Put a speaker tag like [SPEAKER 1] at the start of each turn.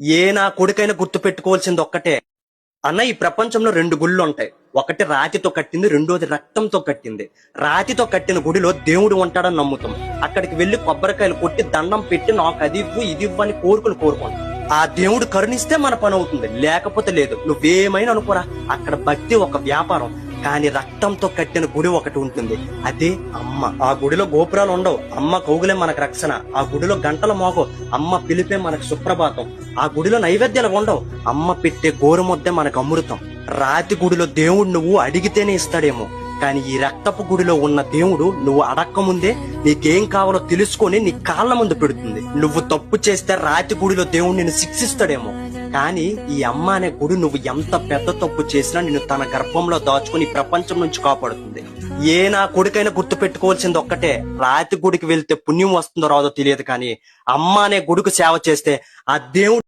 [SPEAKER 1] ఏ నా కొడుకైనా గుర్తు పెట్టుకోవాల్సింది ఒక్కటే. అన్న, ఈ ప్రపంచంలో రెండు గుళ్ళు ఉంటాయి. ఒకటి రాతితో కట్టింది, రెండోది రక్తంతో కట్టింది. రాతితో కట్టిన గుడిలో దేవుడు ఉంటాడని నమ్ముతాం. అక్కడికి వెళ్లి కొబ్బరికాయలు కొట్టి దండం పెట్టి నాకు అది ఇవ్వు ఇది ఇవ్వు అని కోరుకుని కోరుకుంటాం. ఆ దేవుడు కరుణిస్తే మన పని అవుతుంది, లేకపోతే లేదు. నువ్వేమైనా అనుకోరా, అక్కడ భక్తి ఒక వ్యాపారం. కానీ రక్తంతో కట్టిన గుడి ఒకటి ఉంటుంది, అదే అమ్మ. ఆ గుడిలో గోపురాలు ఉండవు, అమ్మ కౌగులే మనకు రక్షణ. ఆ గుడిలో గంటల మోగవు, అమ్మ పిలిపే మనకు సుప్రభాతం. ఆ గుడిలో నైవేద్యాలు ఉండవు, అమ్మ పెట్టే గోరుముద్దే మనకు అమృతం. రాతి గుడిలో దేవుడు నువ్వు అడిగితేనే ఇస్తాడేమో, కానీ ఈ రక్తపు గుడిలో ఉన్న దేవుడు నువ్వు అడక్క ముందే నీకేం కావాలో తెలుసుకొని నీ కాళ్ళ ముందు పెడుతుంది. నువ్వు తప్పు చేస్తే రాతి గుడిలో దేవుడు నిన్ను శిక్షిస్తాడేమో, కానీ ఈ అమ్మ అనే గుడి నువ్వు ఎంత పెద్ద తప్పు చేసినా నిన్ను తన గర్భంలో దాచుకుని ప్రపంచం నుంచి కాపాడుతుంది. ఏ నా కొడుకైనా గుర్తు పెట్టుకోవాల్సింది ఒక్కటే, రాతి గుడికి వెళ్తే పుణ్యం వస్తుందో రాదో తెలియదు, కానీ అమ్మ అనే గుడికి సేవ చేస్తే ఆ దేవుడు